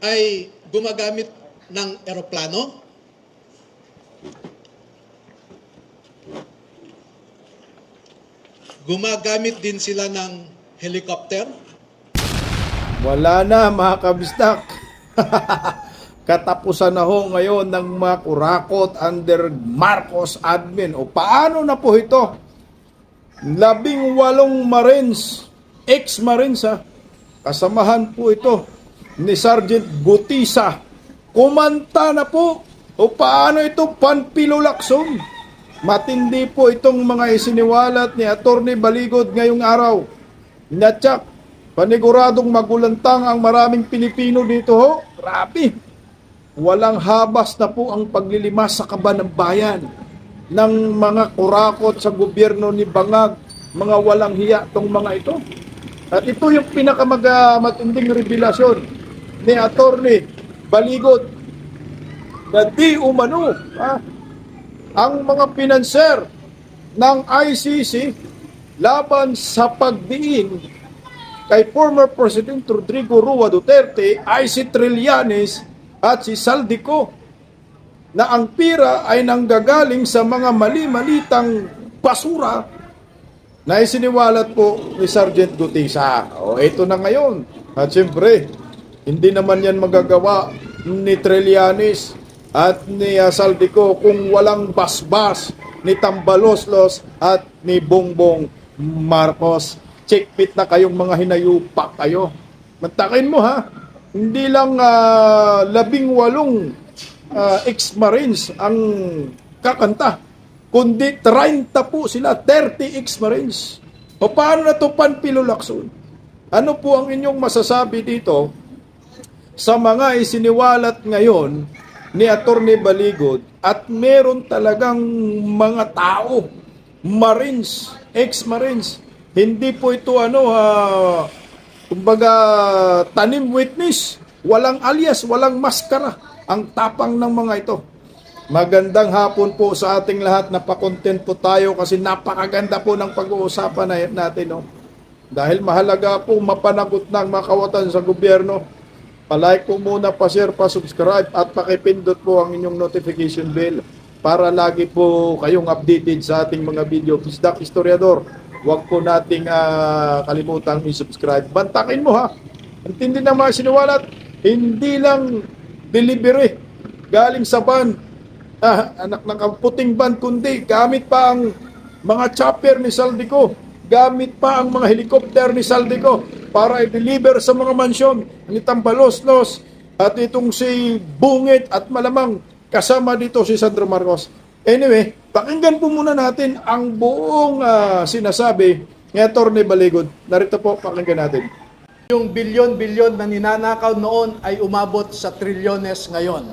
ay gumagamit ng eroplano? Gumagamit din sila ng helicopter? Wala na mga kabistak. Katapusan na ho ngayon ng mga kurakot under Marcos admin. O paano na po ito? 18 Marines, ex-Marines kasamahan po ito ni Sergeant Gutisa. Kumanta na po. O paano ito panpilulakson? Matindi po itong mga isiniwalat ni Attorney Baligod ngayong araw. Natsak, paniguradong magulantang ang maraming Pilipino dito ho. Grabe. Walang habas na po ang paglilimas sa kaban ng bayan ng mga kurakot sa gobyerno ni Bangag. Mga walang hiya tong mga ito. At ito yung pinakamatinding revelasyon ni Attorney Baligod na di umano ang mga pinanser ng ICC laban sa pagdiin kay former President Rodrigo Roa Duterte ay si Trillanes at si Saldico, na ang pira ay nanggagaling sa mga mali-malitang basura na isiniwalat po ni Sergeant Gutisa. O ito na ngayon. At siyempre, hindi naman yan magagawa ni Trillanes at ni Saldico kung walang basbas ni Tambaloslos at ni Bongbong Marcos. Checkpit na kayong mga hinayupak kayo. Mantakin mo hindi lang 18 ex-Marines ang kakanta, kundi 30 po sila, 30 ex-Marines. O paano na ito panpilulakson? Ano po ang inyong masasabi dito sa mga isiniwalat ngayon ni Attorney Baligod at meron talagang mga tao, Marines, ex-Marines. Hindi po ito kumbaga tanim witness, walang alias, walang maskara, ang tapang ng mga ito. Magandang hapon po sa ating lahat, napakontent po tayo kasi napakaganda po ng pag-uusapan natin. Dahil mahalaga po mapanagot ng mga kawatan sa gobyerno. Palike po muna, pa-share, pa-subscribe at pakipindot po ang inyong notification bell para lagi po kayong updated sa ating mga video. Bisdak Historiador, huwag po nating kalimutang i-subscribe. Bantakin mo Intindi na mga siniwalat, hindi lang delivery galing sa van, anak ng puting van, kundi gamit pa ang mga chopper ni Saldico, gamit pa ang mga helicopter ni Saldico para i-deliver sa mga mansyon ni Tambaloslos at itong si Bungit at malamang kasama dito si Sandro Marcos. Anyway, pakinggan po muna natin ang buong sinasabi ni Attorney Baligod. Narito po, pakinggan natin. Yung bilyon-bilyon na ninanakaw noon ay umabot sa trilyones ngayon.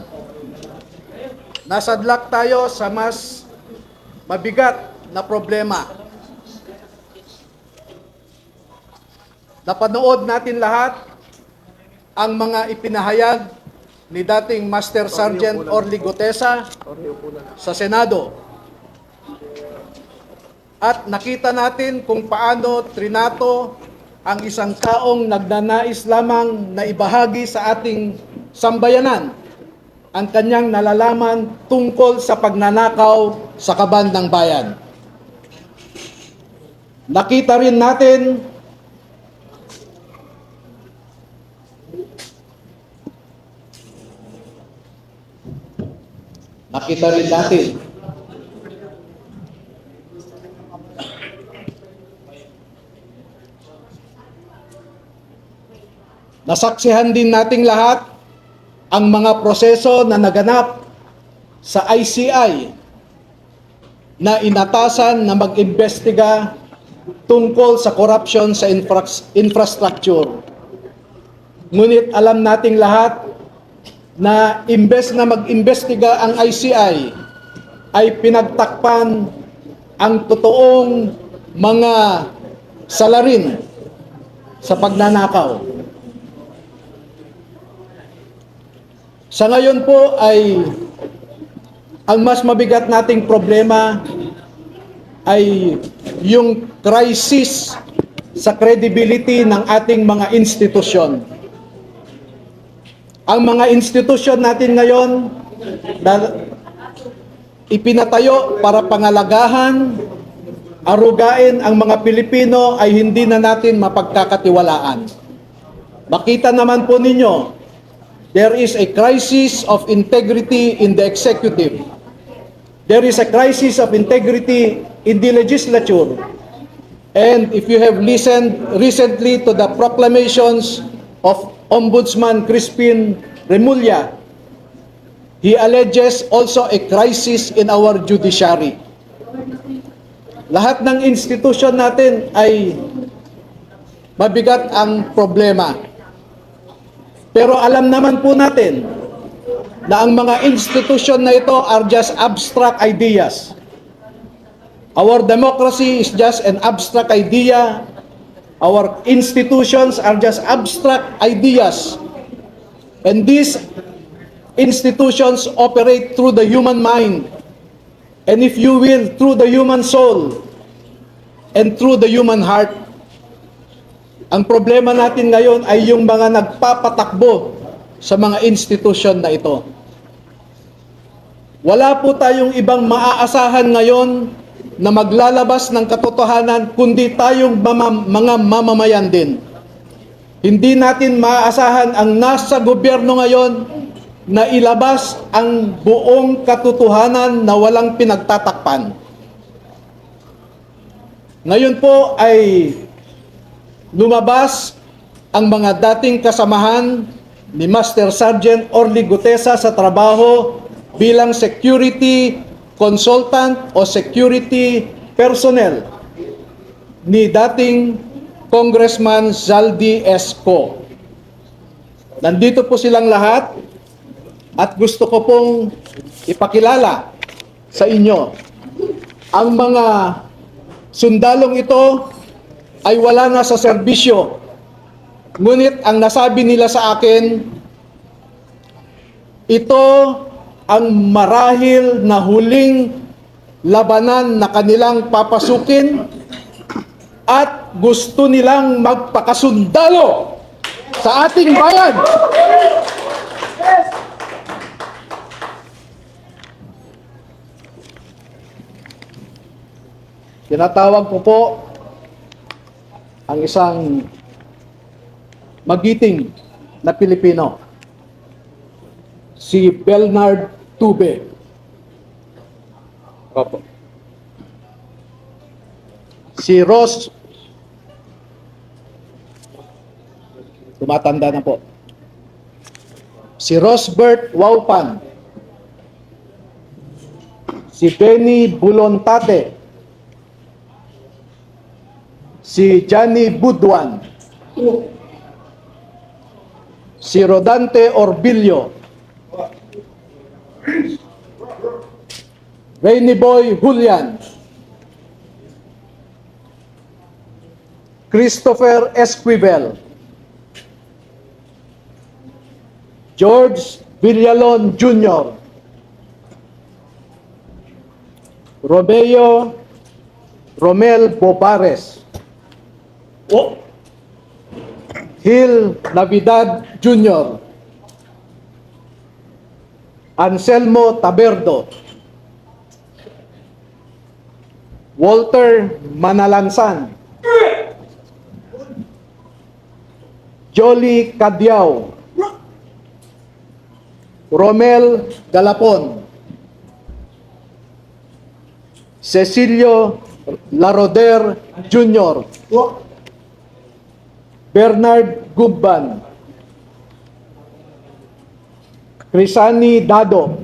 Nasadlak tayo sa mas mabigat na problema. Napanood natin lahat ang mga ipinahayag ni dating Master Sergeant Orly Gutesa sa Senado. At nakita natin kung paano trinato ang isang taong nagnanais lamang na ibahagi sa ating sambayanan ang kanyang nalalaman tungkol sa pagnanakaw sa kaban ng bayan. Nakita rin natin nasaksihan din nating lahat ang mga proseso na naganap sa ICI na inatasan na mag-imbestiga tungkol sa corruption sa infrastructure. Ngunit alam nating lahat na imbes na mag-imbestiga ang ICI ay pinagtakpan ang totoong mga salarin sa pagnanakaw. Sa ngayon po ay ang mas mabigat nating problema ay yung crisis sa credibility ng ating mga institusyon. Ang mga institusyon natin ngayon na ipinatayo para pangalagahan, arugain ang mga Pilipino ay hindi na natin mapagkakatiwalaan. Makita naman po ninyo, there is a crisis of integrity in the executive. There is a crisis of integrity in the legislature. And if you have listened recently to the proclamations of Ombudsman Crispin Remulla, he alleges also a crisis in our judiciary. Lahat ng institusyon natin ay mabigat ang problema. Pero alam naman po natin na ang mga institusyon na ito are just abstract ideas. Our democracy is just an abstract idea. Our institutions are just abstract ideas. And these institutions operate through the human mind. And if you will, through the human soul and through the human heart. Ang problema natin ngayon ay yung mga nagpapatakbo sa mga institusyon na ito. Wala po tayong ibang maaasahan ngayon na maglalabas ng katotohanan kundi tayong mga mamamayan din. Hindi natin maaasahan ang nasa gobyerno ngayon na ilabas ang buong katotohanan na walang pinagtatakpan. Ngayon po ay lumabas ang mga dating kasamahan ni Master Sergeant Orly Gutesa sa trabaho bilang security consultant o security personnel ni dating Congressman Zaldi Esco. Nandito po silang lahat at gusto ko pong ipakilala sa inyo. Ang mga sundalong ito ay wala na sa serbisyo. Ngunit ang nasabi nila sa akin, ito ang marahil na huling labanan na kanilang papasukin at gusto nilang magpakasundalo sa ating bayan. Tinatawag ko po ang isang magiting na Pilipino, si Bernard Tube. Opo. Si Ross, tumatanda na po. Si Rosbert Waupan. Si Benny Bulontate. Si Johnny Budwan, si Rodante Orbilio, Rainy Boy Julian, Christopher Esquivel, George Villalon Jr., Romel Bobares, Gil Navidad Jr., Anselmo Taberdo, Walter Manalansan, Jolly Cadiao, Romel Galapon, Cecilio Laroder Jr., Bernard Gubban, Crisani Dado,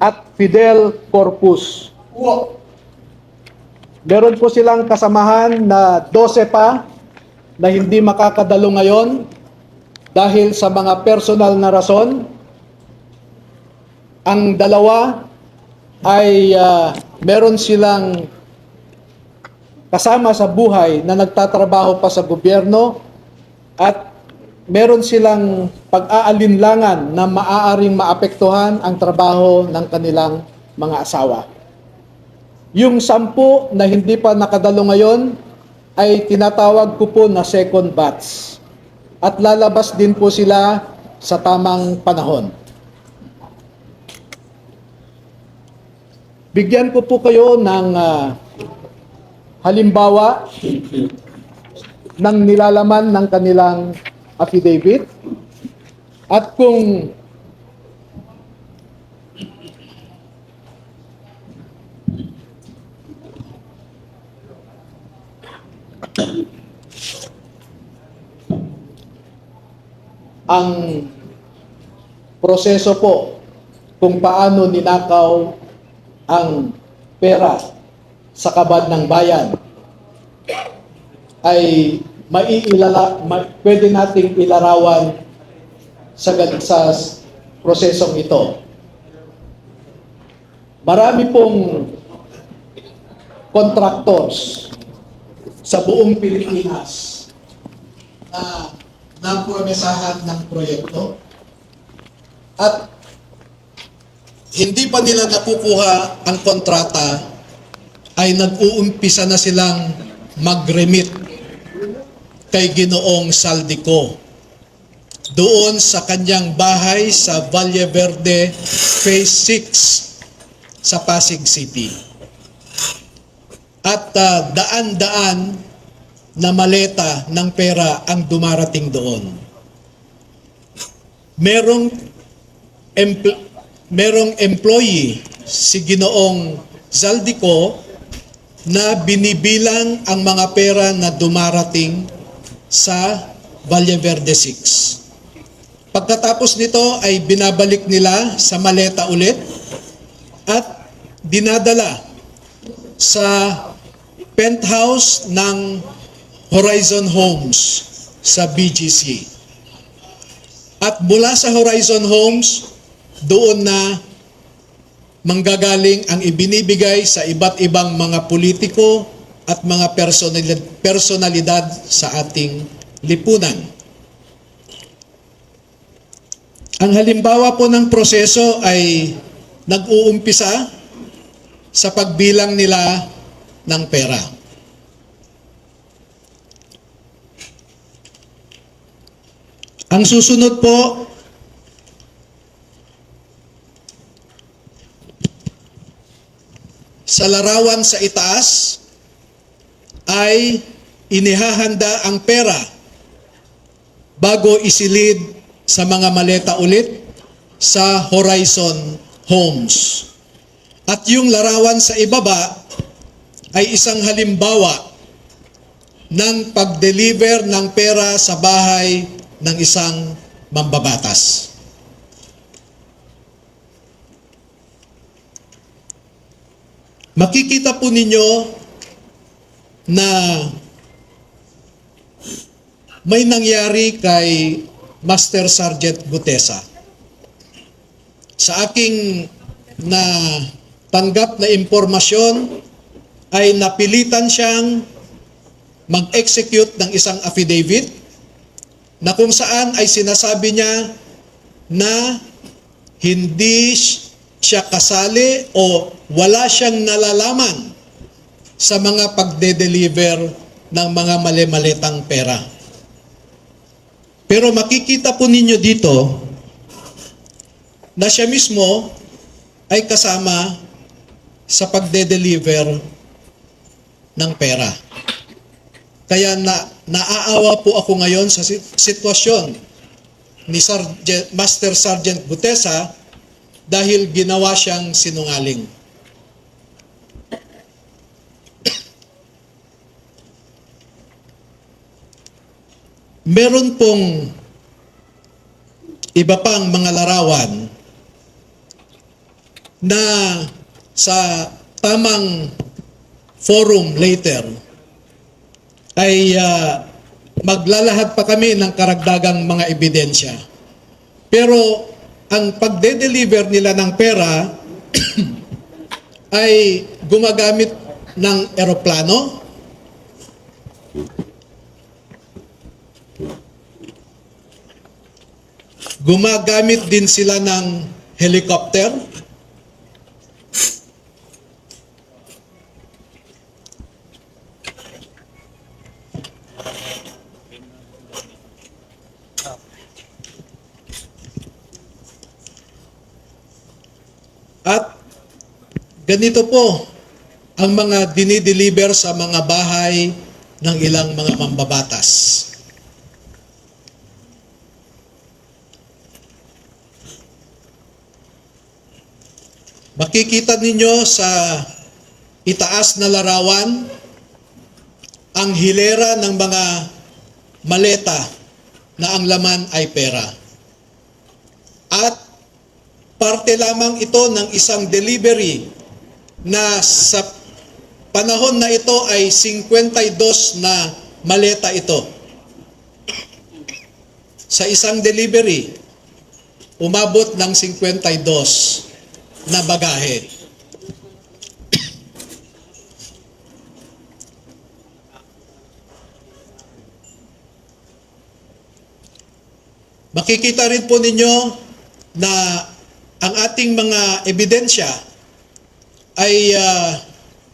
at Fidel Corpus. Meron po silang kasamahan na 12 pa na hindi makakadalo ngayon dahil sa mga personal na rason. Ang dalawa ay meron silang kasama sa buhay na nagtatrabaho pa sa gobyerno at meron silang pag-aalinlangan na maaaring maapektuhan ang trabaho ng kanilang mga asawa. Yung 10 na hindi pa nakadalo ngayon ay tinatawag ko po na second batch. at lalabas din po sila sa tamang panahon. Bigyan ko po kayo ng halimbawa ng nilalaman ng kanilang affidavit at kung ang proseso po kung paano ninakaw ang pera sa kabad ng bayan ay pwede nating ilarawan sa prosesong ito. Marami pong contractors sa buong Pilipinas na napromesahan ng proyekto at hindi pa nila nakukuha ang kontrata ay nag-uumpisa na silang mag-remit kay Ginoong Saldico doon sa kanyang bahay sa Valle Verde Phase 6 sa Pasig City. At daan-daan na maleta ng pera ang dumarating doon. Merong employee si Ginoong Saldico na binibilang ang mga pera na dumarating sa Valle Verde 6. Pagkatapos nito ay binabalik nila sa maleta ulit at dinadala sa penthouse ng Horizon Homes sa BGC. At mula sa Horizon Homes, doon na manggagaling ang ibinibigay sa iba't ibang mga politiko at mga personalidad sa ating lipunan. Ang halimbawa po ng proseso ay nag-uumpisa sa pagbilang nila ng pera. Ang susunod po, sa larawan sa itaas ay inihahanda ang pera bago isilid sa mga maleta ulit sa Horizon Homes. At yung larawan sa ibaba ay isang halimbawa ng pag-deliver ng pera sa bahay ng isang mambabatas. Makikita po ninyo na may nangyari kay Master Sergeant Gutesa. Sa aking tanggap na impormasyon ay napilitan siyang mag-execute ng isang affidavit na kung saan ay sinasabi niya na hindi siya kasali o wala siyang nalalaman sa mga pagde-deliver ng mga mali-malitang pera. Pero makikita po ninyo dito na siya mismo ay kasama sa pagde-deliver ng pera. Kaya naaawa po ako ngayon sa sitwasyon ni Master Sergeant Gutesa dahil ginawa siyang sinungaling. Meron pong iba pang mga larawan na sa tamang forum later ay maglalahad pa kami ng karagdagang mga ebidensya. Pero ang pagde-deliver nila ng pera ay gumagamit ng eroplano, gumagamit din sila ng helicopter, Ganito po ang mga dinideliver sa mga bahay ng ilang mga mambabatas. Makikita ninyo sa itaas na larawan ang hilera ng mga maleta na ang laman ay pera. At parte lamang ito ng isang delivery na sa panahon na ito ay 52 na maleta ito. Sa isang delivery, umabot ng 52 na bagahe. Makikita rin po ninyo na ang ating mga ebidensya ay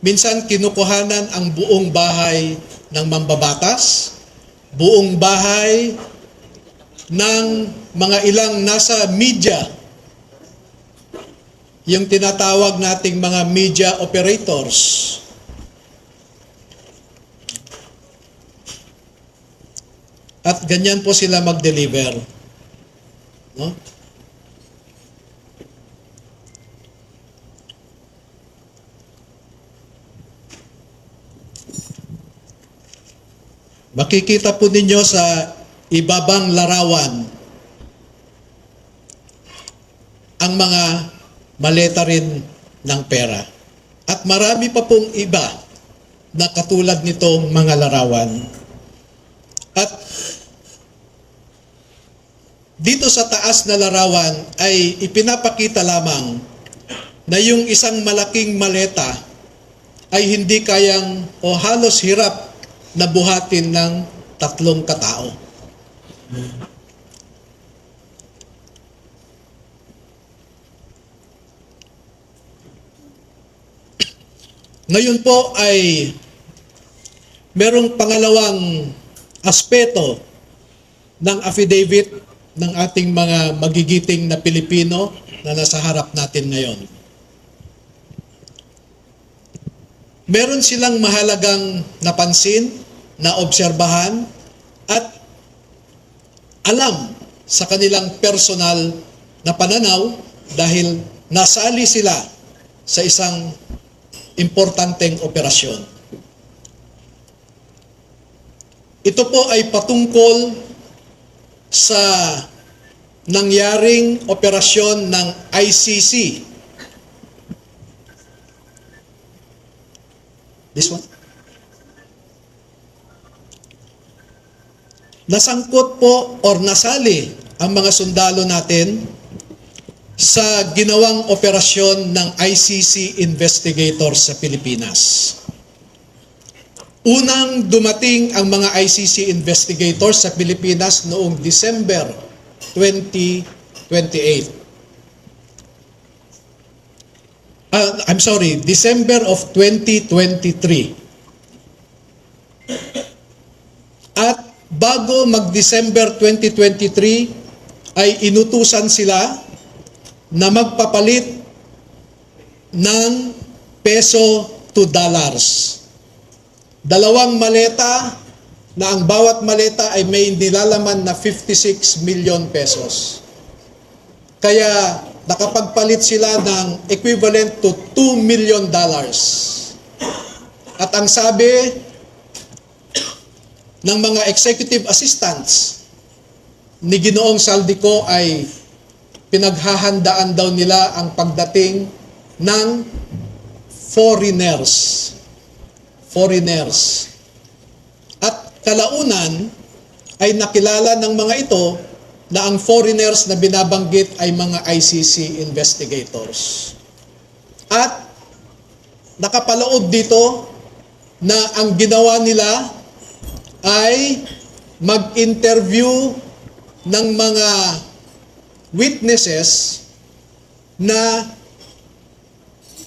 minsan kinukuhanan ang buong bahay ng mambabatas, buong bahay ng mga ilang nasa media, yung tinatawag nating mga media operators. At ganyan po sila mag-deliver. No? Makikita po ninyo sa ibabang larawan ang mga maleta rin ng pera. At marami pa pong iba na katulad nitong mga larawan. At dito sa taas na larawan ay ipinapakita lamang na yung isang malaking maleta ay hindi kayang o halos hirap na buhatin ng 3 katao. Ngayon po ay merong pangalawang aspeto ng affidavit ng ating mga magigiting na Pilipino na nasa harap natin ngayon. Meron silang mahalagang napansin, na obserbahan, at alam sa kanilang personal na pananaw dahil nasali sila sa isang importanteng operasyon. Ito po ay patungkol sa nangyaring operasyon ng ICC. This one. Nasangkot po or nasali ang mga sundalo natin sa ginawang operasyon ng ICC investigators sa Pilipinas. Unang dumating ang mga ICC investigators sa Pilipinas noong December 2028. December of 2023. At bago mag-December 2023 ay inutusan sila na magpapalit ng peso to dollars. 2 maleta na ang bawat maleta ay may nilalaman na 56 million pesos. Kaya nakapagpalit sila ng equivalent to $2 million. At ang sabi ng mga executive assistants ni Ginoong Saldico ay pinaghahandaan daw nila ang pagdating ng foreigners. At kalaunan ay nakilala ng mga ito na ang foreigners na binabanggit ay mga ICC investigators. At nakapaloob dito na ang ginawa nila ay mag-interview ng mga witnesses na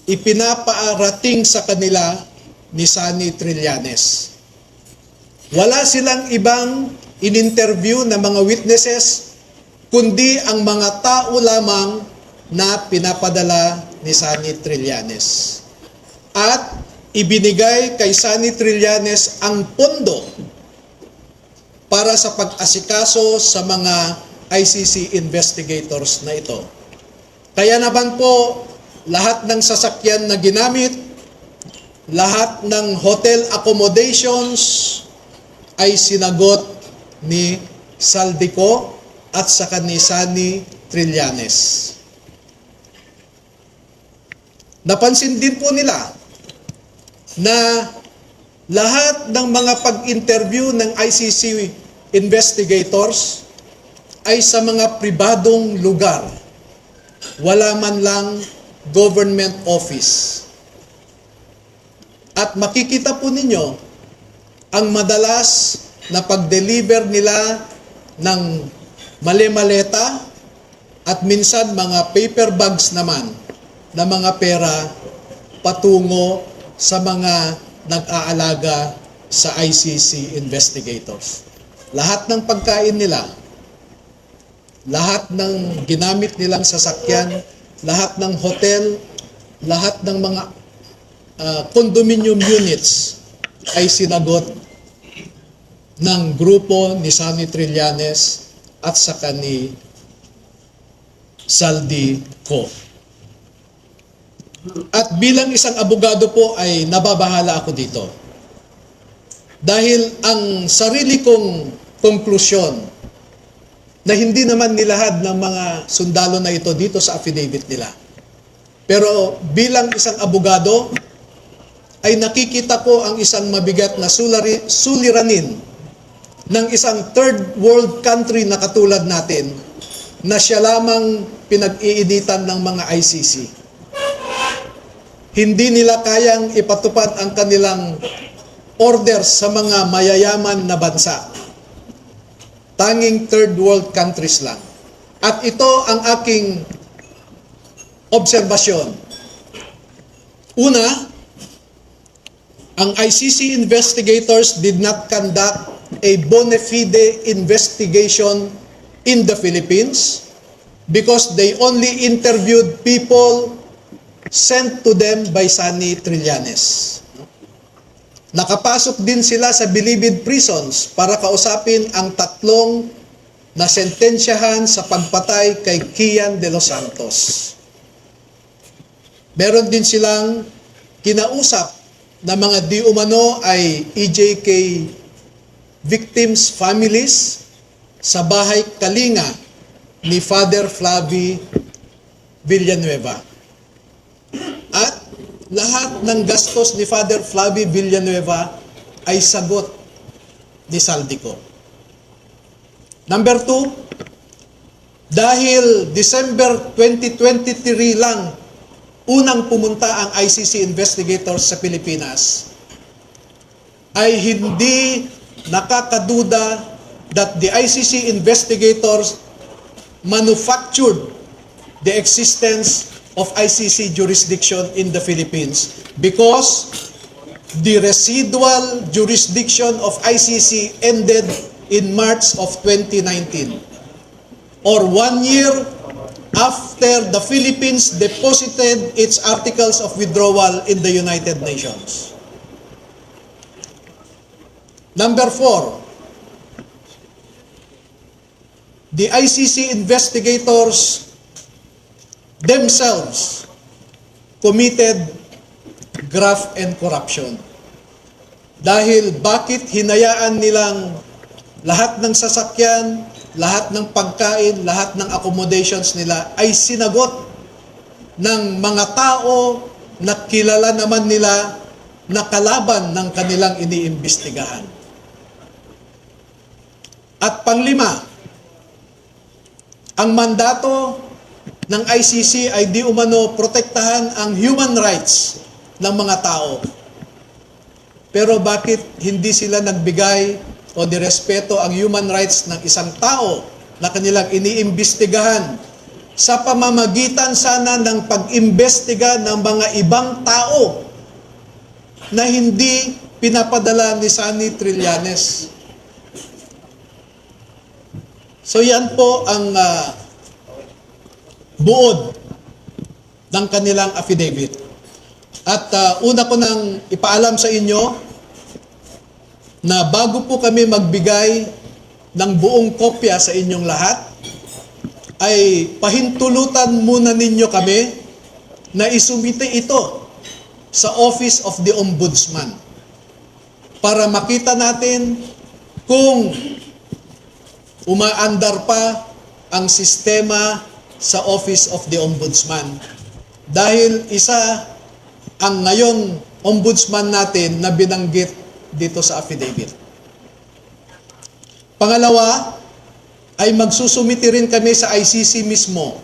ipinapaarating sa kanila ni Sunny Trillanes. Wala silang ibang in-interview na mga witnesses, kundi ang mga tao lamang na pinapadala ni Sunny Trillanes. At ibinigay kay Sunny Trillanes ang pondo para sa pag-asikaso sa mga ICC investigators na ito. Kaya naman po, lahat ng sasakyan na ginamit, lahat ng hotel accommodations ay sinagot ni Saldico at saka ni Sunny Trillanes. Napansin din po nila na lahat ng mga pag-interview ng ICC investigators ay sa mga pribadong lugar. Wala man lang government office. At makikita po ninyo ang madalas na pag-deliver nila ng mali-maleta at minsan mga paper bags naman na mga pera patungo sa mga nag-aalaga sa ICC investigators. Lahat ng pagkain nila, lahat ng ginamit nilang sasakyan, lahat ng hotel, lahat ng mga condominium units ay sinagot ng grupo ni Sunny Trillanes at saka ni Saldico. At bilang isang abogado po ay nababahala ako dito. Dahil ang sarili kong konklusyon na hindi naman nilahad ng mga sundalo na ito dito sa affidavit nila. Pero bilang isang abogado, ay nakikita ko ang isang mabigat na suliranin ng isang third world country na katulad natin na siya lamang pinag-iinitan ng mga ICC. Hindi nila kayang ipatupad ang kanilang orders sa mga mayayaman na bansa. Tanging third world countries lang. At ito ang aking obserbasyon. Una, ang ICC investigators did not conduct a bona fide investigation in the Philippines because they only interviewed people sent to them by Sunny Trillanes. Nakapasok din sila sa Bilibid prisons para kausapin ang tatlong na sentensyahan sa pagpatay kay Kian de los Santos. Meron din silang kinausap na mga di umano ay EJK victims' families sa bahay Kalinga ni Father Flavie Villanueva. At lahat ng gastos ni Father Flavie Villanueva ay sagot ni Saldico. Number 2, dahil December 2023 lang unang pumunta ang ICC investigators sa Pilipinas, ay hindi nakakaduda that the ICC investigators manufactured the existence of ICC jurisdiction in the Philippines because the residual jurisdiction of ICC ended in March of 2019, or 1 year after the Philippines deposited its articles of withdrawal in the United Nations. Number 4, the ICC investigators themselves committed graft and corruption. Dahil bakit hinayaan nilang lahat ng sasakyan, lahat ng pagkain, lahat ng accommodations nila ay sinagot ng mga tao na kilala naman nila na kalaban ng kanilang iniimbestigahan. At panglima, ang mandato ng ICC ay di umano protektahan ang human rights ng mga tao. Pero bakit hindi sila nagbigay o nirespeto ang human rights ng isang tao na kanilang iniimbestigahan sa pamamagitan sana ng pag-imbestiga ng mga ibang tao na hindi pinapadala ni Sunny Trillanes? So yan po ang buod ng kanilang affidavit. At una ko nang ipaalam sa inyo na bago po kami magbigay ng buong kopya sa inyong lahat, ay pahintulutan muna ninyo kami na isumite ito sa Office of the Ombudsman para makita natin kung umaandar pa ang sistema sa Office of the Ombudsman. Dahil isa ang ngayong ombudsman natin na binanggit dito sa affidavit. Pangalawa, ay magsusumiti rin kami sa ICC mismo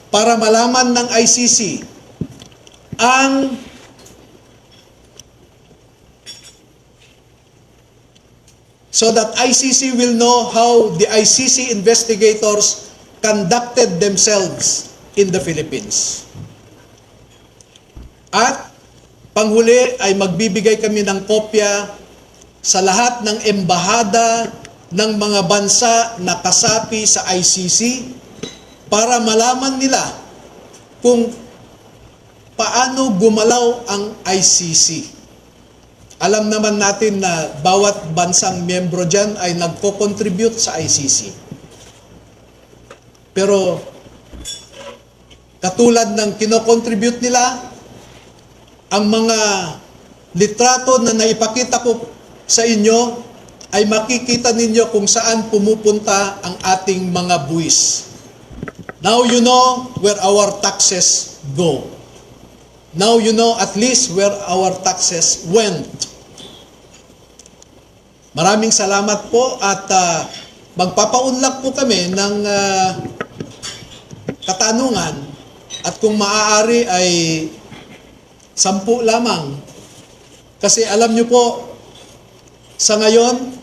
para malaman ng ICC ang so that ICC will know how the ICC investigators conducted themselves in the Philippines. At panghuli ay magbibigay kami ng kopya sa lahat ng embahada ng mga bansa na kasapi sa ICC para malaman nila kung paano gumalaw ang ICC. Alam naman natin na bawat bansang miyembro dyan ay nagko-contribute sa ICC. Pero katulad ng kino-contribute nila, ang mga litrato na naipakita ko sa inyo ay makikita ninyo kung saan pumupunta ang ating mga buwis. Now you know where our taxes go. Now you know at least where our taxes went. Maraming salamat po at magpapaunlak po kami ng katanungan at kung maaari ay 10 lamang. Kasi alam nyo po, sa ngayon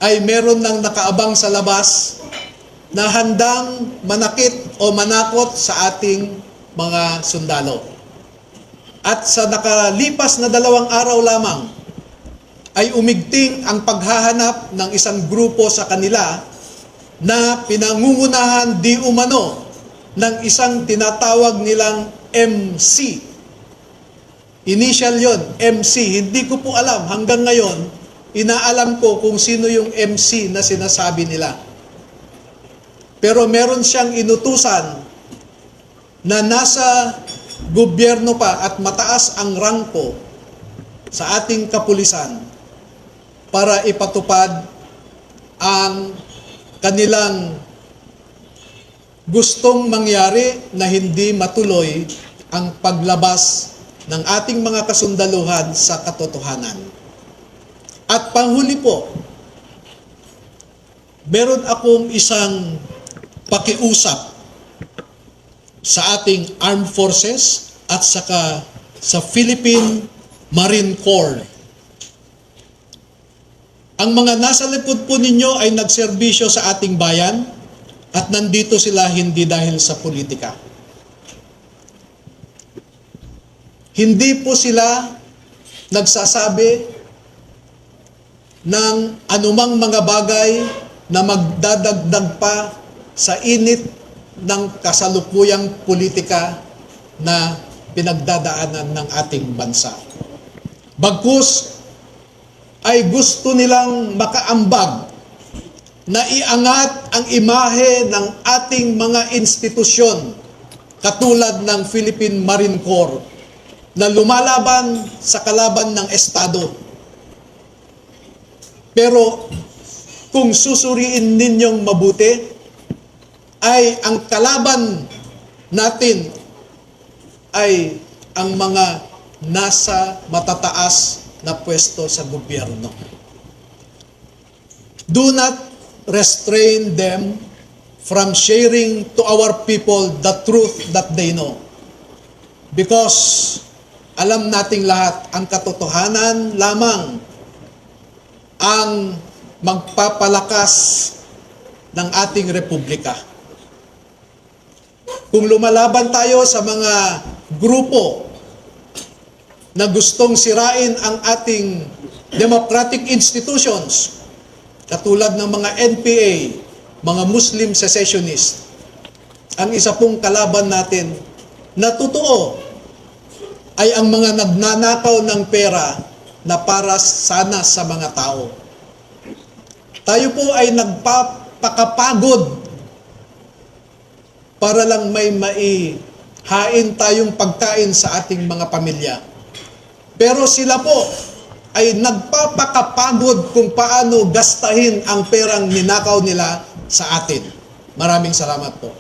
ay meron nang nakaabang sa labas na handang manakit o manakot sa ating mga sundalo. At sa nakalipas na 2 araw lamang ay umigting ang paghahanap ng isang grupo sa kanila na pinangungunahan di umano ng isang tinatawag nilang MC. Initial yon, MC. Hindi ko po alam hanggang ngayon, inaalam ko kung sino yung MC na sinasabi nila. Pero meron siyang inutusan na nasa gobyerno pa at mataas ang rangko sa ating kapulisan para ipatupad ang kanilang gustong mangyari na hindi matuloy ang paglabas ng ating mga kasundaluhan sa katotohanan. At panghuli po, meron akong isang pakiusap sa ating armed forces at saka sa Philippine Marine Corps. Ang mga nasa likod po ninyo ay nagserbisyo sa ating bayan at nandito sila hindi dahil sa politika. Hindi po sila nagsasabi ng anumang mga bagay na magdadagdag pa sa init ng kasalukuyang politika na pinagdadaanan ng ating bansa. Bagkus ay gusto nilang makaambag na iangat ang imahe ng ating mga institusyon katulad ng Philippine Marine Corps na lumalaban sa kalaban ng Estado. Pero kung susuriin ninyong mabuti, ay ang kalaban natin ay ang mga nasa matataas na pwesto sa gobyerno. Do not restrain them from sharing to our people the truth that they know. Because alam nating lahat, ang katotohanan lamang ang magpapalakas ng ating republika. Kung lumalaban tayo sa mga grupo na gustong sirain ang ating democratic institutions, katulad ng mga NPA, mga Muslim secessionist, ang isa pong kalaban natin na totoo ay ang mga nagnanakaw ng pera na para sana sa mga tao. Tayo po ay nagpapakapagod para lang may maihain tayong pagkain sa ating mga pamilya. Pero sila po ay nagpapakapagod kung paano gastahin ang perang ninakaw nila sa atin. Maraming salamat po.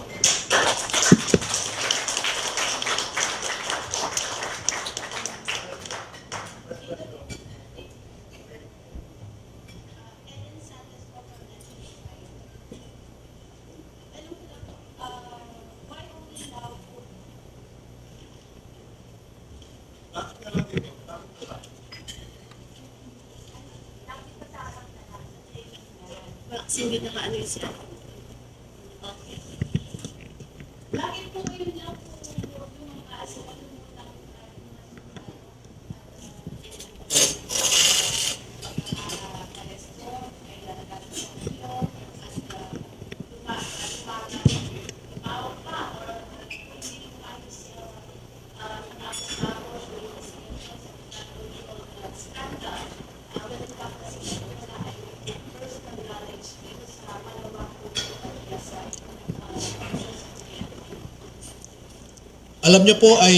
Kasi hindi naka-ano yun siya. Okay. Bakit po kayo niya po yung mga asukalimutan Alam niyo po ay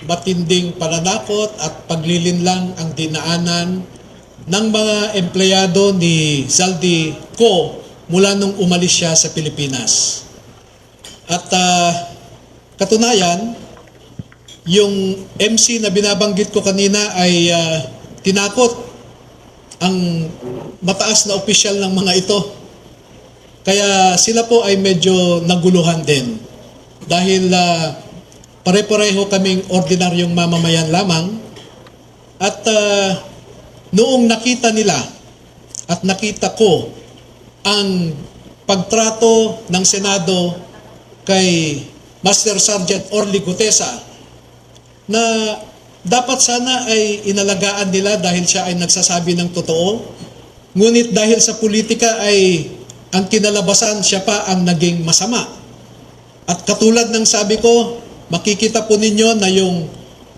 matinding pananakot at paglilinlang ang dinaanan ng mga empleyado ni Zaldi Co mula nung umalis siya sa Pilipinas. At katunayan, yung MC na binabanggit ko kanina ay tinakot ang mataas na opisyal ng mga ito. Kaya sila po ay medyo naguluhan din dahil pare-pareho kaming ordinaryong mamamayan lamang at noong nakita nila at nakita ko ang pagtrato ng Senado kay Master Sergeant Orly Gutesa na dapat sana ay inalagaan nila dahil siya ay nagsasabi ng totoo, ngunit dahil sa politika ay ang kinalabasan siya pa ang naging masama. At katulad ng sabi ko, makikita po ninyo na yung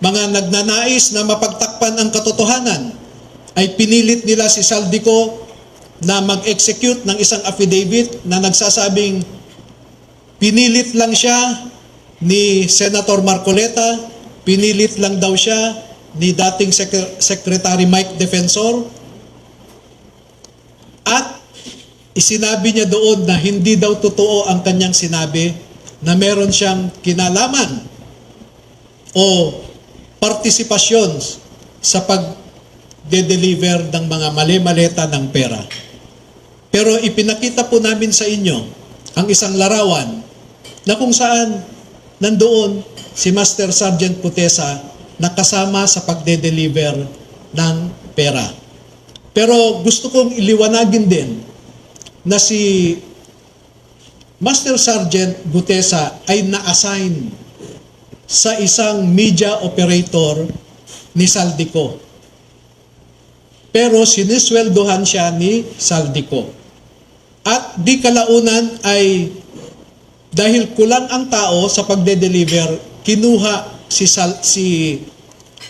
mga nagnanais na mapagtakpan ang katotohanan ay pinilit nila si Saldico na mag-execute ng isang affidavit na nagsasabing pinilit lang siya ni Senator Marcoleta, pinilit lang daw siya ni dating Secretary Mike Defensor, at isinabi niya doon na hindi daw totoo ang kanyang sinabi na meron siyang kinalaman o partisipasyon sa pag-deliver ng mga mali-maleta ng pera. Pero ipinakita po namin sa inyo ang isang larawan na kung saan nandoon si Master Sergeant Gutesa na kasama sa pagde-deliver ng pera. Pero gusto kong iliwanagin din na si Master Sergeant Gutesa ay na-assign sa isang media operator ni Saldico. Pero sinisweldohan siya ni Saldico. At di kalaunan ay dahil kulang ang tao sa pagde-deliver, kinuha si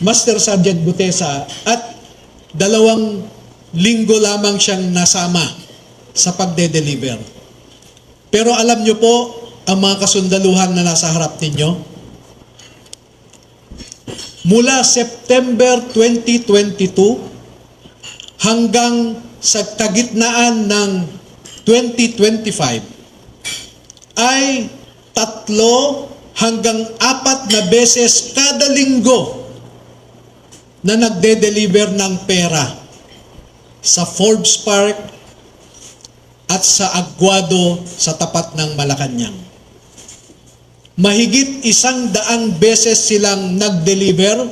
Master Sergeant Gutesa at 2 linggo lamang siyang nasama sa pagde-deliver. Pero alam nyo po, ang mga kasundaluhan na nasa harap ninyo, mula September 2022 hanggang sa kagitnaan ng 2025, ay 3 hanggang 4 na beses kada linggo na nagde-deliver ng pera sa Forbes Park at sa Aguado sa tapat ng Malacanang. Mahigit 100 beses silang nag-deliver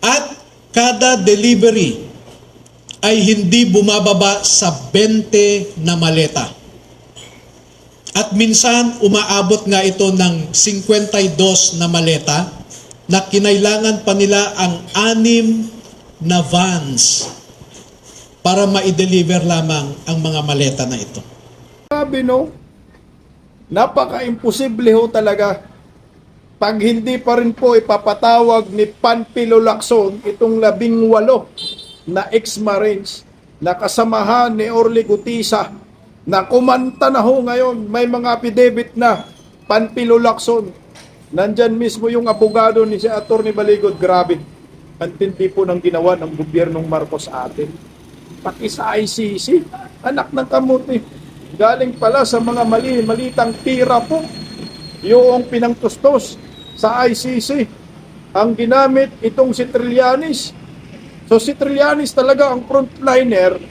at kada delivery ay hindi bumababa sa 20 na maleta. At minsan umaabot nga ito ng 52 na maleta na kinailangan pa nila ang 6 na vans para ma-deliver lamang ang mga maleta na ito. Sabi no, napaka-imposible ho talaga pag hindi pa rin po ipapatawag ni Panfilo Lacson itong 18 na ex-Marines na kasamahan ni Orly Gutisa na kumanta na ho ngayon, may mga affidavit na Panfilo Lacson. Nandyan mismo yung abogado ni si Atty. Baligod. Grabe, ang tindi po ng ginawa ng gobyernong Marcos sa atin. Pati sa ICC, anak ng kamuti. Galing pala sa mga malitang tira po yung pinangtustos sa ICC. Ang ginamit itong si Trillanes. So si Trillanes talaga ang frontliner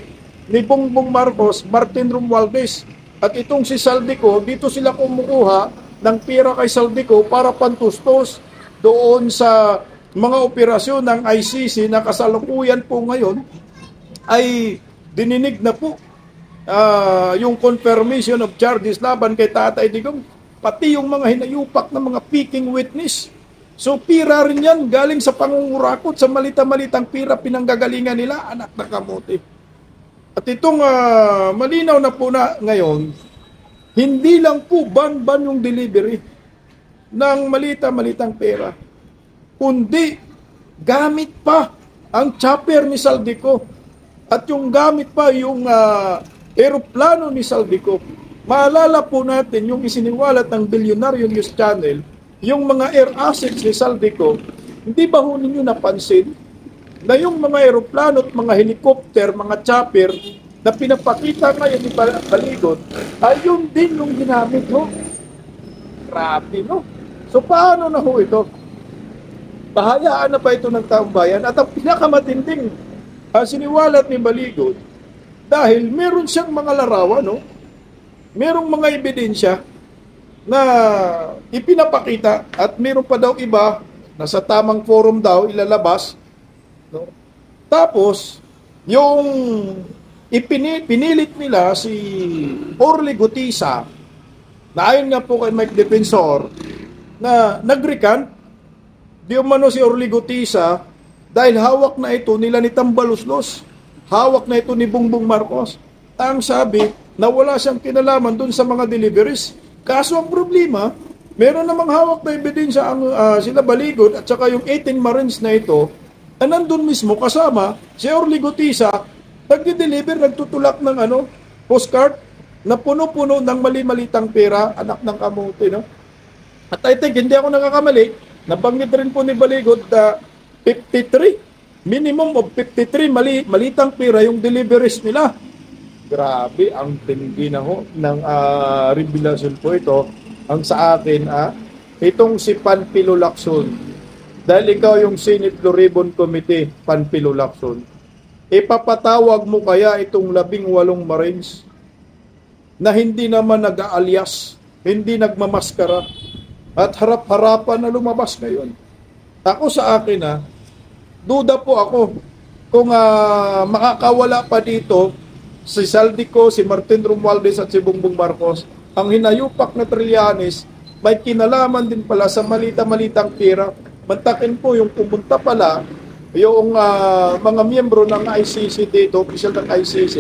ni Bongbong Marcos, Martin Romualdez. At itong si Saldico, dito sila kumukuha ng pira kay Saldico para pantustos doon sa mga operasyon ng ICC na kasalukuyan po ngayon ay dininig na po yung confirmation of charges laban kay Tatay Digong, pati yung mga hinayupak na mga peaking witness. So pira rin yan, galing sa pangungurakot, sa malita-malitang pira pinanggagalingan nila, anak na kamote. At itong malinaw na po na ngayon, hindi lang po ban-ban yung delivery ng malita-malitang pera, kundi gamit pa ang chopper ni Saldico at yung gamit pa yung eroplano ni Saldico. Maalala po natin yung isiniwalat ng Bilyonaryo News Channel, yung mga air assets ni Saldico. Hindi ba ho ninyo napansin na yung mga eroplano at mga helicopter, mga chopper na pinapakita ngayon ni Baligod ay yun din yung ginamit ho? Grabe, no? So paano na ho ito? Bahayaan na ba ito ng taong bayan? At ang pinakamatinding siniwalat ni Baligod, dahil meron siyang mga larawan, no? Merong mga ebidensya na ipinapakita at meron pa daw iba na sa tamang forum daw ilalabas, no? Tapos yung pinilit nila si Orly Gutisa na ayon nga po kay Mike Defensor na nag-recant di umano si Orly Gutisa dahil hawak na ito nila ni Tambaluslos, hawak na ito ni Bongbong Marcos. Ang sabi na wala siyang kinalaman dun sa mga deliveries. Kaso ang problema, meron namang hawak na ebidensya ang sila Baligod at saka yung 18 Marines na ito na nandun mismo kasama si Orly Gutisa, nagdi-deliver, nagtutulak ng postcard na puno-puno ng mali-malitang pera, anak ng kamote, no? At I think, hindi ako nakakamali, nabanggit rin po ni Baligod na 53, minimum of 53 malitang pera yung deliveries nila. Grabe, ang tindi na ho ng revelasyon po ito. Ang sa akin, itong si Panfilo Lacson, dahil ikaw yung Senate Blue Ribbon Committee, Panfilo Lacson, ipapatawag mo kaya itong 18 Marines na hindi naman nag-aalias, hindi nagmamaskara, at harap-harapan na lumabas ngayon. Ako sa akin, duda po ako kung makakawala pa dito si Saldico, si Martin Romualdez at si Bongbong Marcos. Ang hinayupak na Trillanes may kinalaman din pala sa malita-malitang pera. Mantakin po yung pumunta pala yung mga miyembro ng ICC dito, official ng ICC,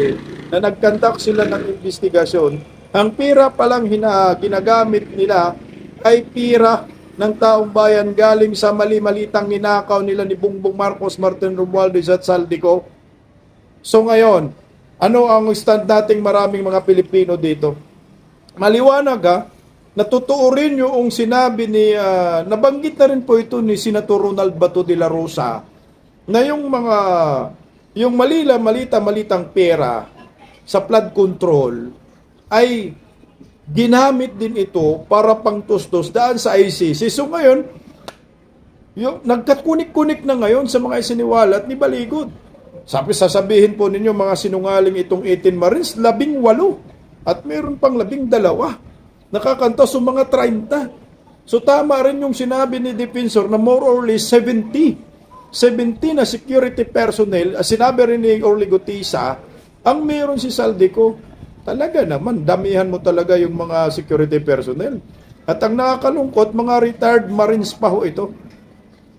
na nagkandak sila ng investigasyon. Ang pera palang ginagamit nila ay pera ng taong bayan galing sa mali-malitang ninakaw nila ni Bongbong Marcos, Martin Romualdez at Saldico. So ngayon, ano ang stand nating maraming mga Pilipino dito? Maliwanag na totoo rin yung sinabi ni, nabanggit na rin po ito ni Senator Ronald Bato de la Rosa, na yung malitang pera sa flood control ay ginamit din ito para pangtustos daan sa ICC. So ngayon, nagkakunik-kunik na ngayon sa mga isiniwalat ni Baligod. Sasabihin po ninyo mga sinungaling itong 18 Marines, 18 at meron pang 12 nakakanta sa mga 30. So tama rin yung sinabi ni Defensor na more or less 70 na security personnel. Sinabi rin ni Orly Gutisa, ang meron si Saldico. Talaga naman, damihan mo talaga yung mga security personnel. At ang nakakalungkot, mga retired Marines pa ho ito.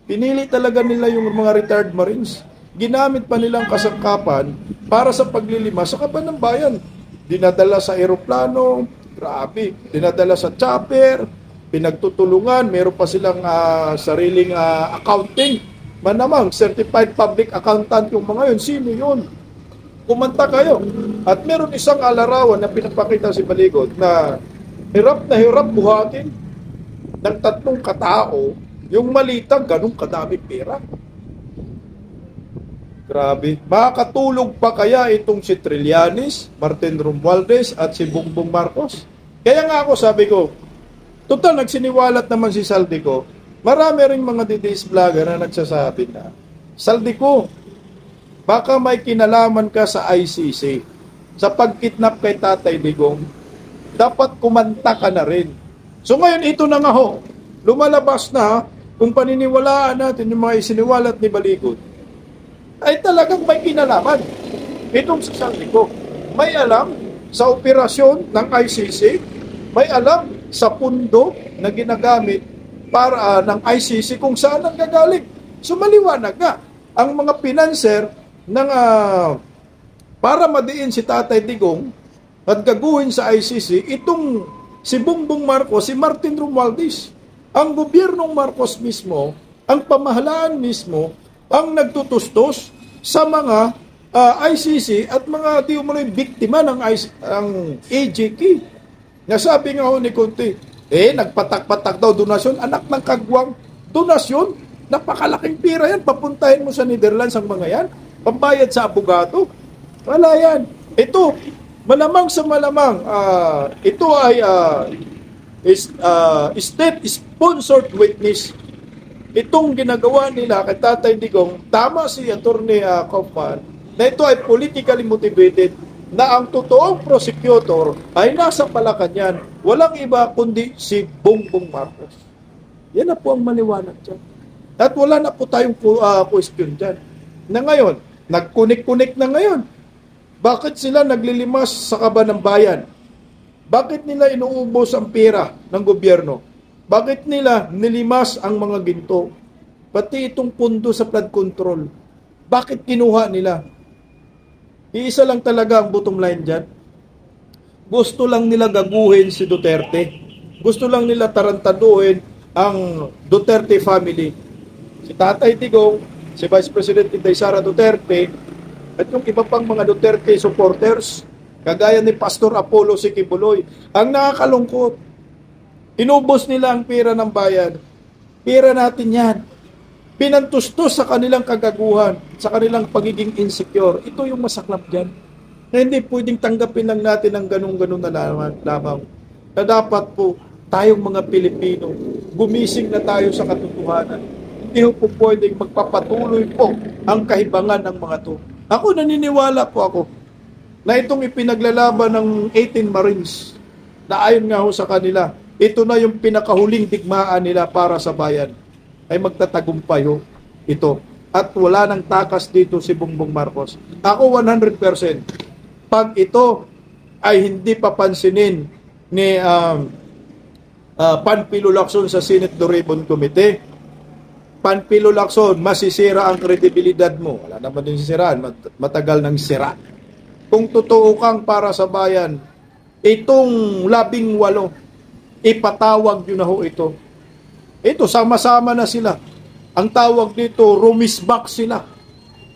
Pinili talaga nila yung mga retired Marines. Ginamit pa nilang kasangkapan para sa paglilima sa kaban ng bayan. Dinadala sa eroplano, grabe, dinadala sa chopper, pinagtutulungan, meron pa silang sariling accounting. Manamang, certified public accountant yung mga yun. Sino yun? Kumanta kayo. At meron isang alarawan na pinapakita si Baligot na hirap buhatin ng 3 katao yung malitang ganun kadaming pera. Grabe. Makakatulog pa kaya itong si Trillanes, Martin Romualdez at si Bongbong Marcos? Kaya nga ako sabi ko, total nagsiniwalat naman si Saldico. Marami ring mga DDS vlogger na nagsasabi na, Saldico, baka may kinalaman ka sa ICC. Sa pagkidnap kay Tatay Digong, dapat kumanta ka na rin. So ngayon, ito na nga ho. Lumalabas na kung paniniwalaan natin yung mga isiniwalat ni Baligot, ay talagang may kinalaman. Itong si Saldico, may alam sa operasyon ng ICC, may alam sa pundo na ginagamit para ng ICC kung saan ang gagaling. So maliwanag nga, ang mga pinanser ng para madiin si Tatay Digong at gaguhin sa ICC, itong si Bongbong Marcos, si Martin Romualdez. Ang gobyernong Marcos mismo, ang pamahalaan mismo, ang nagtutustos sa mga ICC at mga di umano'y biktima ng AJK. Nasabi nga ho ni Conte, nagpatak-patak daw donasyon, anak ng kagwang donasyon, napakalaking pira yan, papuntahin mo sa Netherlands ang mga yan, pambayad sa abogado, wala yan. Ito, malamang sa malamang, ito ay state-sponsored witness. Itong ginagawa nila kay Tatay Digong, tama si Attorney Kaufman, na ito ay politically motivated, na ang totoong prosecutor ay nasa Malacanang, walang iba kundi si Bongbong Marcos. Yan na po ang maliwanag dyan. At wala na po tayong question dyan. Na ngayon, nagkunik-kunik na ngayon. Bakit sila naglilimas sa kaba ng bayan? Bakit nila inuubos ang pera ng gobyerno? Bakit nila nilimas ang mga ginto? Pati itong pundo sa flood control. Bakit kinuha nila? Iisa lang talaga ang bottom line dyan. Gusto lang nila gaguhin si Duterte. Gusto lang nila tarantaduhin ang Duterte family. Si Tatay Digong, si Vice President Inday Sara Duterte, at yung iba pang mga Duterte supporters, kagaya ni Pastor Apollo Sikibuloy. Ang nakakalungkot, inubos nila ang pera ng bayan. Pera natin yan. Pinantustos sa kanilang kagaguhan, sa kanilang pagiging insecure. Ito yung masaklap dyan. Na hindi pwedeng tanggapin lang natin ang ganun-ganun na lamang. Na dapat po, tayong mga Pilipino, gumising na tayo sa katotohanan. Hindi po pwedeng magpapatuloy po ang kahibangan ng mga to. Ako, naniniwala po ako na itong ipinaglalaban ng 18 Marines, na ayon nga ho sa kanila, ito na yung pinakahuling digmaan nila para sa bayan, ay magtatagumpay ho ito. At wala nang takas dito si Bongbong Marcos. Ako 100%, pag ito ay hindi papansinin ni Panfilo Lacson sa Senate Duribon Committee, Panfilo Lacson, masisira ang kredibilidad mo. Wala naman din sisiraan, matagal nang sira. Kung totoo kang para sa bayan, itong 18, ipatawag yun na ho ito. Ito, sama-sama na sila. Ang tawag dito, rumisbak sila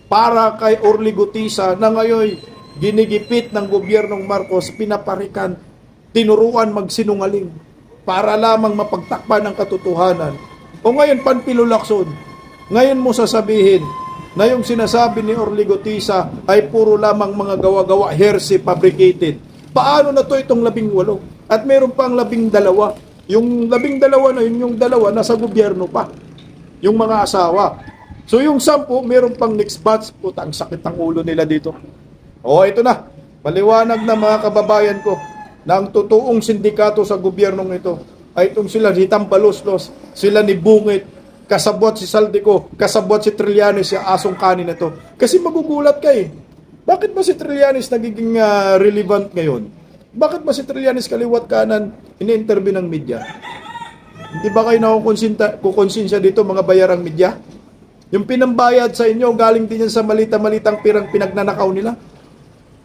para kay Orly Gutisa na ngayon ginigipit ng gobyernong Marcos, pinaparikan, tinuruan magsinungaling para lamang mapagtakpan ng katotohanan. O ngayon, Panfilo Lacson, ngayon mo sasabihin na yung sinasabi ni Orly Gutisa ay puro lamang mga gawa-gawa, hearsay, fabricated. Paano na to itong 18? At meron pang 12. Yung 12 na yun, yung 2 nasa gobyerno pa. Yung mga asawa. So yung 10, meron pang next batch. Puta, ang sakit ng ulo nila dito. O, ito na. Maliwanag na mga kababayan ko na ang totoong sindikato sa gobyernong ito ay itong sila ni Tambaloslos, sila ni Bungit, kasabwat si Saldico, kasabwat si Trillanes, yung asong kanin na to. Kasi magugulat ka eh. Bakit ba si Trillanes nagiging relevant ngayon? Bakit ba si Trillanes kaliwat kanan ini-interview ng media? Hindi ba kayo nakukonsensya dito mga bayarang media? Yung pinambayad sa inyo, galing din yan sa malita-malitang pirang pinagnanakaw nila.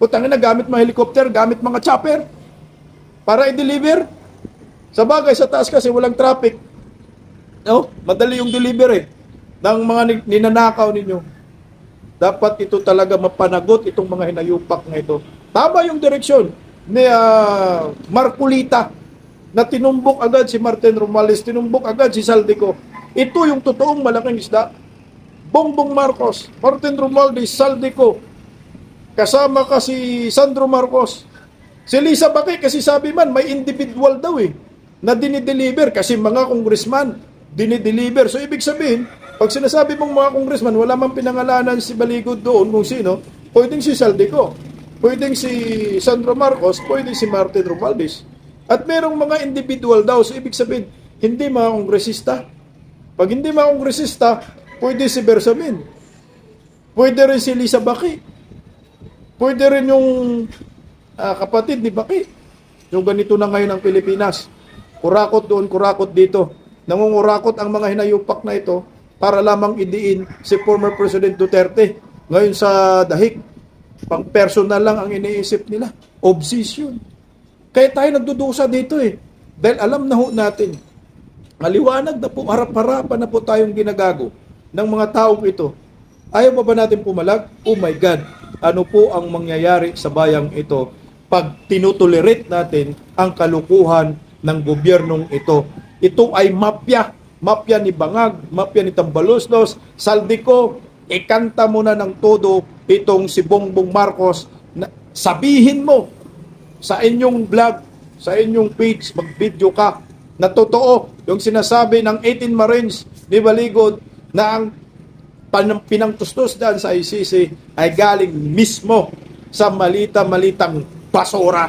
Putangin na, gamit mga helicopter, gamit mga chopper para i-deliver. Sa bagay, sa taas kasi walang traffic. No? Madali yung delivery ng mga ninanakaw ninyo. Dapat ito talaga mapanagot itong mga hinayupak na ito. Tama yung direksyon ni Marculita na tinumbok agad si Martin Romualdez, tinumbok agad si Saldico. Ito yung totoong malaking isda. Bongbong Marcos, Martin Romualdez, Saldico, kasama si Sandro Marcos. Si Lisa Baki kasi sabi man may individual daw na dinideliver kasi mga congressman dinideliver. So ibig sabihin, pag sinasabi mong mga congressman, wala mang pinangalanan si Baligod doon kung sino, pwedeng si Saldico, pwedeng si Sandro Marcos, pwedeng si Martin Romualdez. At merong mga individual daw. So ibig sabihin, hindi mga kongresista. Pag hindi mga kongresista, pwede si Bersamin. Pwede rin si Lisa Baki. Pwede rin yung kapatid ni Baki. Yung ganito na ngayon ang Pilipinas. Kurakot doon, kurakot dito. Nangungurakot ang mga hinayupak na ito para lamang idiin si former President Duterte. Ngayon sa dahig, pang personal lang ang iniisip nila. Obsession. Kaya tayo nagdudusa dito Dahil alam na ho natin, maliwanag na po, harap-harapan na po tayong ginagago ng mga taong ito. Ayaw pa ba natin pumalag? Oh my God, ano po ang mangyayari sa bayang ito pag tinutolerate natin ang kalukuhan ng gobyernong ito? Ito ay mafia. Mafia ni Bangag, mafia ni Tambaloslos, Saldico. Ikanta mo na ng todo itong si Bongbong Marcos. Sabihin mo sa inyong vlog, sa inyong page, mag-video ka na totoo yung sinasabi ng 18 Marines ni Baligod na ang pinangtustos dyan sa ICC ay galing mismo sa malita-malitang basura.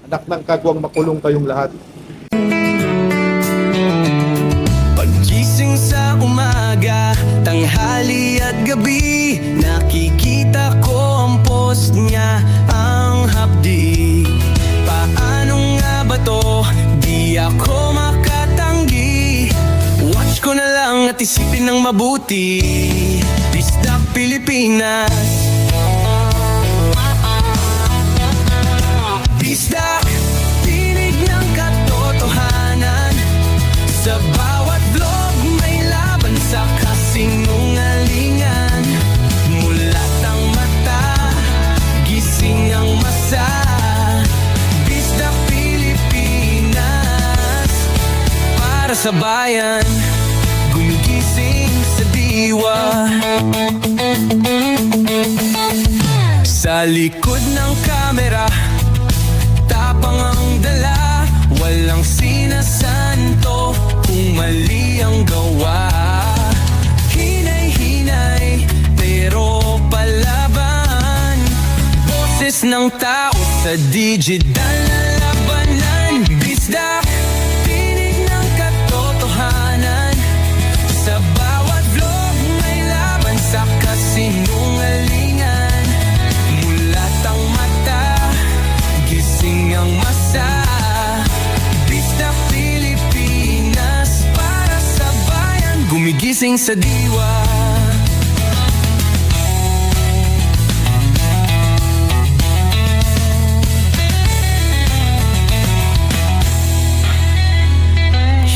Anak ng kagwang, makulong kayong lahat. Paggising sa umaga, tanghali at gabi, nakikita ko ang post niya, ang hapdi. Paano nga ba to? Di ako makatanggi. Watch ko na lang at isipin ng mabuti. Bisdak Pilipinas. Bisdak, tinig ng katotohanan. Sa bawat vlog may laban sa kasinungalingan. Mulat ang mata, gising ang masa. Bisdak Pilipinas, para sa bayan, gumigising sa diwa. Sa likod ng kamera, tapang ang dala, walang sinasanto kung mali ang gawa. Hinay-hinay, pero palaban. Boses ng tao sa digital na labanan. Bisdak, tinig ng katotohanan. Sa bawat vlog may laban sa kasinungalingan. Mulat ang mata, gising ang masa. Bisdak Pilipinas, para sa bayan, gumigising sa diwa.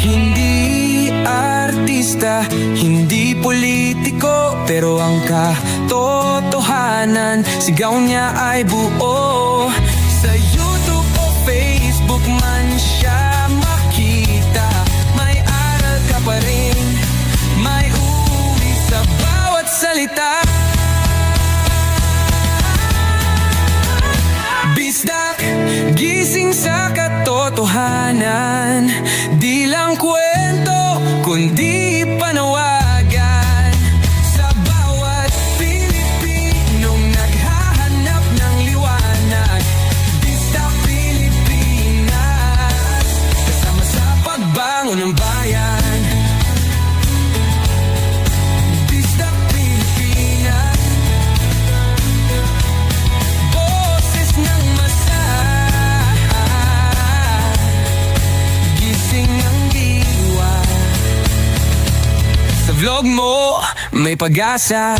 Hindi artista, hindi politiko, pero ang katotohanan, sigaw niya ay buo. Sa YouTube o Facebook man siya makita, may aral ka pa rin, may uwi sa bawat salita. Bisdak, gising sa katotohanan. Di lang kwento, kundi panawagan. Sa bawat Pilipinong naghahanap ng liwanag. Bisdak Pilipinas, kasama sa pagbangon ng bayan. Bisdak Pilipinas, boses ng masa. Gising ang diwa. Sa vlog mo, may pag-asa.